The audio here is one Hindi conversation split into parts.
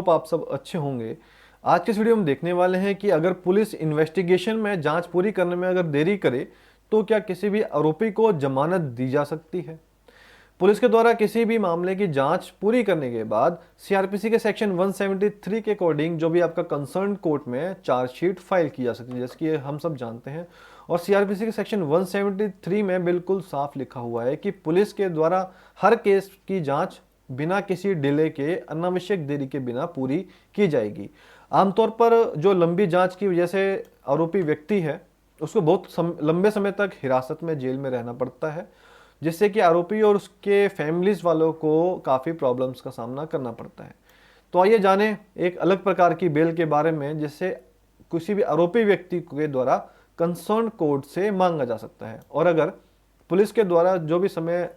होप आप सब अच्छे होंगे। आज के इस वीडियो में देखने वाले हैं कि अगर पुलिस इन्वेस्टिगेशन में जांच पूरी करने में अगर देरी करे तो क्या किसी भी आरोपी को जमानत दी जा सकती है। पुलिस के द्वारा किसी भी मामले की जांच पूरी करने के बाद सीआरपीसी के सेक्शन 173 के अकॉर्डिंग जो भी आपका कंसर्न कोर्ट में चार्जशीट फाइल की जा सकती है, जैसे कि हम सब जानते हैं। और सीआरपीसी के सेक्शन 173 में बिल्कुल साफ लिखा हुआ है कि पुलिस के द्वारा हर केस की जांच बिना किसी डिले के, अनावश्यक देरी के बिना पूरी की जाएगी। आमतौर पर जो लंबी जांच की वजह से आरोपी व्यक्ति है उसको बहुत लंबे समय तक हिरासत में, जेल में रहना पड़ता है, जिससे कि आरोपी और उसके फैमिलीज वालों को काफ़ी प्रॉब्लम्स का सामना करना पड़ता है। तो आइए जाने एक अलग प्रकार की बेल के बारे में, जिससे किसी भी आरोपी व्यक्ति के द्वारा कंसर्न कोर्ट से मांगा जा सकता है। और अगर पुलिस के द्वारा जो भी समय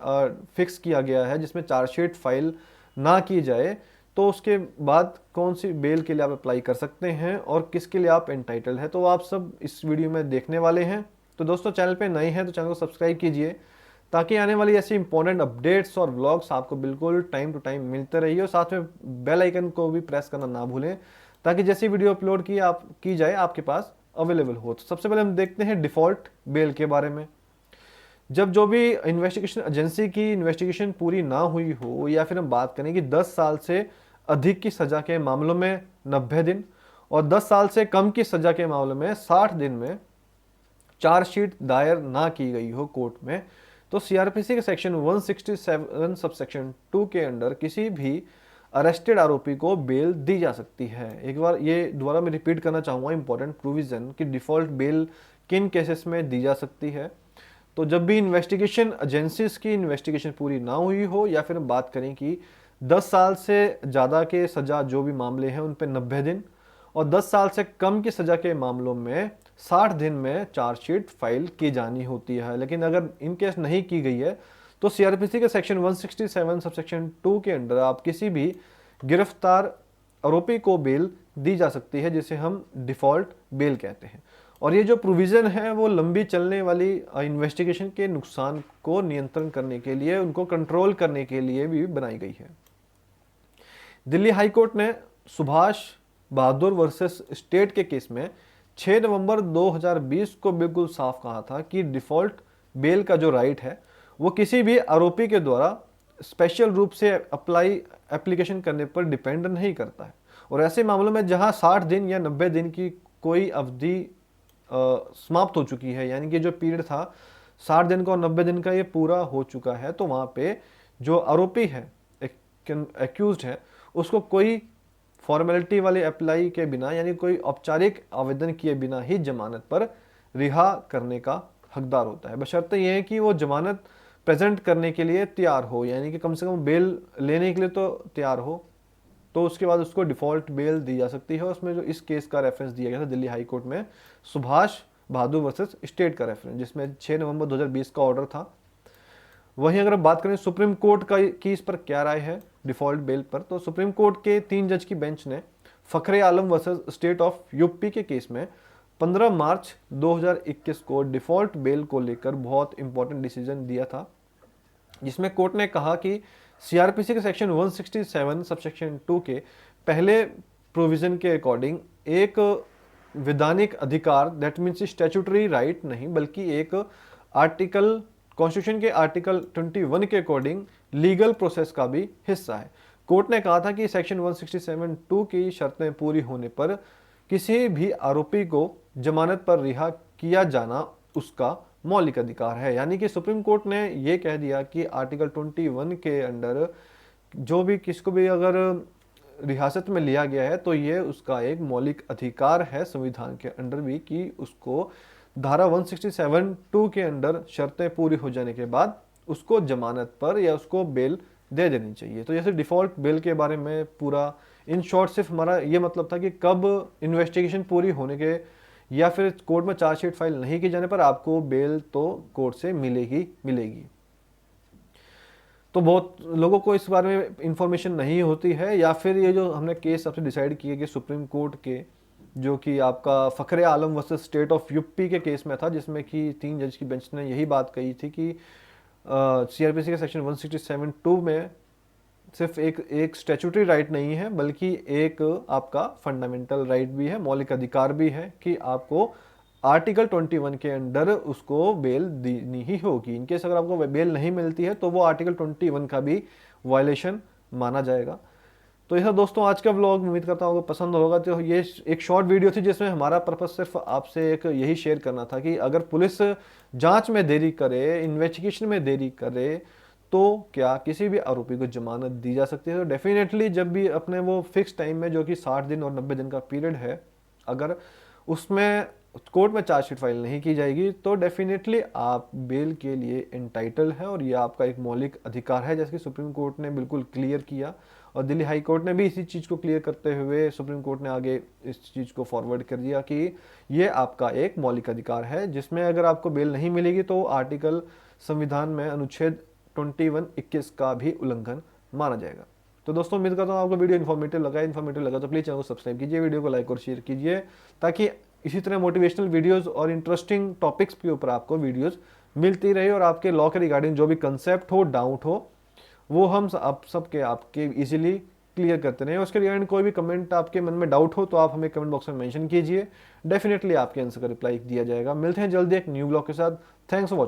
फिक्स किया गया है जिसमें चार्जशीट फाइल ना की जाए, तो उसके बाद कौन सी बेल के लिए आप अप्लाई कर सकते हैं और किसके लिए आप एंटाइटल्ड है, तो आप सब इस वीडियो में देखने वाले हैं। तो दोस्तों, चैनल पे नए हैं तो चैनल को सब्सक्राइब कीजिए ताकि आने वाली ऐसी इंपॉर्टेंट अपडेट्स और व्लॉग्स आपको बिल्कुल टाइम टू टाइम मिलते रहिए। और साथ में बेल आइकन को भी प्रेस करना ना भूलें ताकि जैसी वीडियो अपलोड की जाए आपके पास अवेलेबल हो। तो सबसे पहले हम देखते हैं डिफ़ॉल्ट बेल के बारे में। जब जो भी इन्वेस्टिगेशन एजेंसी की इन्वेस्टिगेशन पूरी ना हुई हो, या फिर हम बात करें कि 10 साल से अधिक की सजा के मामलों में 90 दिन और 10 साल से कम की सजा के मामलों में 60 दिन में चार्जशीट दायर ना की गई हो कोर्ट में, तो सीआरपीसी के सेक्शन 167 सबसेक्शन 2 के अंडर किसी भी अरेस्टेड आरोपी को बेल दी जा सकती है। एक बार ये दोबारा मैं रिपीट करना चाहूँगा इंपॉर्टेंट प्रोविजन कि डिफ़ॉल्ट बेल किन केसेस में दी जा सकती है। तो जब भी इन्वेस्टिगेशन एजेंसीज की इन्वेस्टिगेशन पूरी ना हुई हो, या फिर हम बात करें कि 10 साल से ज़्यादा के सज़ा जो भी मामले हैं उन पे 90 दिन और 10 साल से कम की सज़ा के मामलों में 60 दिन में चार्जशीट फाइल की जानी होती है। लेकिन अगर इन केस नहीं की गई है तो सीआरपीसी के सेक्शन 167 सबसेक्शन 2 के अंडर आप किसी भी गिरफ्तार आरोपी को बेल दी जा सकती है, जिसे हम डिफ़ॉल्ट बेल कहते हैं। और ये जो प्रोविज़न है वो लंबी चलने वाली इन्वेस्टिगेशन के नुकसान को नियंत्रण करने के लिए, उनको कंट्रोल करने के लिए भी बनाई गई है। दिल्ली हाई कोर्ट ने सुभाष बहादुर वर्सेस स्टेट के केस में 6 नवंबर 2020 को बिल्कुल साफ कहा था कि डिफ़ॉल्ट बेल का जो राइट है वो किसी भी आरोपी के द्वारा स्पेशल रूप से एप्लीकेशन करने पर डिपेंड नहीं करता है। और ऐसे मामलों में जहां 60 दिन या 90 दिन की कोई अवधि समाप्त हो चुकी है, यानी कि जो पीरियड था 60 दिन का और 90 दिन का ये पूरा हो चुका है, तो वहाँ पे जो आरोपी है, एक्यूज्ड है, उसको कोई फॉर्मेलिटी वाले अप्लाई के बिना, यानी कोई औपचारिक आवेदन किए बिना ही जमानत पर रिहा करने का हकदार होता है, बशर्ते यह है कि वो जमानत प्रेजेंट करने के लिए तैयार हो, यानी कि कम से कम बेल लेने के लिए तो तैयार हो। तो उसके बाद उसको डिफ़ॉल्ट बेल दी जा सकती है। उसमें जो इस केस का रेफरेंस दिया गया था दिल्ली हाई कोर्ट में, सुभाष बहादुर वर्सेस स्टेट का रेफरेंस, जिसमें 6 नवंबर 2020 का ऑर्डर था। वहीं अगर बात करें सुप्रीम कोर्ट की इस पर क्या राय है डिफ़ॉल्ट बेल पर, तो सुप्रीम कोर्ट के 3 जज की बेंच ने फखरे आलम वर्सेस स्टेट ऑफ यूपी के केस में 15 मार्च 2021 को डिफ़ॉल्ट बेल को लेकर बहुत इंपॉर्टेंट डिसीजन दिया था, जिसमें कोर्ट ने कहा कि सीआरपीसी के सेक्शन 167 सबसेक्शन 2 के पहले प्रोविजन के अकॉर्डिंग एक विधानिक अधिकार, दैट मीन्स स्टैट्यूटरी राइट नहीं, बल्कि एक आर्टिकल, कॉन्स्टिट्यूशन के आर्टिकल 21 के अकॉर्डिंग लीगल प्रोसेस का भी हिस्सा है। कोर्ट ने कहा था कि सेक्शन 167(2) की शर्तें पूरी होने पर किसी भी आरोपी को जमानत पर रिहा किया जाना उसका मौलिक अधिकार है। यानी कि सुप्रीम कोर्ट ने यह कह दिया कि आर्टिकल 21 के अंडर जो भी किसको भी अगर रियासत में लिया गया है तो ये उसका एक मौलिक अधिकार है संविधान के अंडर भी, कि उसको धारा 167(2) के अंडर शर्तें पूरी हो जाने के बाद उसको जमानत पर या उसको बेल दे देनी चाहिए। तो जैसे डिफ़ॉल्ट बेल के बारे में पूरा इन शॉर्ट सिर्फ हमारा ये मतलब था कि कब इन्वेस्टिगेशन पूरी होने के या फिर कोर्ट में चार्जशीट फाइल नहीं किए जाने पर आपको बेल तो कोर्ट से मिलेगी। तो बहुत लोगों को इस बारे में इंफॉर्मेशन नहीं होती है, या फिर ये जो हमने केस सबसे डिसाइड किए कि सुप्रीम कोर्ट के जो कि आपका फखरे आलम वर्सेस स्टेट ऑफ यूपी के केस में था, जिसमें कि 3 जज की बेंच ने यही बात कही थी कि सीआरपीसी के सेक्शन 167(2) में सिर्फ एक स्टैट्यूटरी राइट नहीं है, बल्कि एक आपका फंडामेंटल राइट भी है, मौलिक अधिकार भी है कि आपको आर्टिकल 21 के अंडर उसको बेल देनी ही होगी। इनकेस अगर आपको बेल नहीं मिलती है तो वो आर्टिकल 21 का भी वायलेशन माना जाएगा। तो यह दोस्तों आज का व्लॉग उम्मीद करता हूँ आपको पसंद होगा। तो ये एक शॉर्ट वीडियो थी जिसमें हमारा पर्पस सिर्फ आपसे एक यही शेयर करना था कि अगर पुलिस जांच में देरी करे, इन्वेस्टिगेशन में देरी करे, तो क्या किसी भी आरोपी को जमानत दी जा सकती है। तो डेफिनेटली जब भी अपने वो फिक्स टाइम में, जो कि 60 दिन और 90 दिन का पीरियड है, अगर उसमें कोर्ट में चार्जशीट फाइल नहीं की जाएगी तो डेफिनेटली आप बेल के लिए एंटाइटल है और ये आपका एक मौलिक अधिकार है, जैसे कि सुप्रीम कोर्ट ने बिल्कुल क्लियर किया। और दिल्ली हाई कोर्ट ने भी इसी चीज़ को क्लियर करते हुए सुप्रीम कोर्ट ने आगे इस चीज़ को फॉरवर्ड कर दिया कि ये आपका एक मौलिक अधिकार है, जिसमें अगर आपको बेल नहीं मिलेगी तो आर्टिकल संविधान में अनुच्छेद 21(21) का भी उल्लंघन माना जाएगा। तो दोस्तों उम्मीद करता हूँ आपको वीडियो इन्फॉर्मेटिव लगा तो प्लीज़ चैनल को सब्सक्राइब कीजिए, वीडियो को लाइक और शेयर कीजिए, ताकि इसी तरह मोटिवेशनल वीडियोस और इंटरेस्टिंग टॉपिक्स के ऊपर आपको वीडियोस मिलती रहे और आपके लॉ के रिगार्डिंग जो भी कंसेप्ट हो, डाउट हो, वो हम आप सबके आपके इजीली क्लियर करते रहे। उसके रिगार्डिंग कोई भी कमेंट आपके मन में डाउट हो तो आप हमें कमेंट बॉक्स में मेंशन कीजिए, डेफिनेटली आपके आंसर का रिप्लाई दिया जाएगा। मिलते हैं जल्दी एक न्यू ब्लॉग के साथ। Thanks for watching.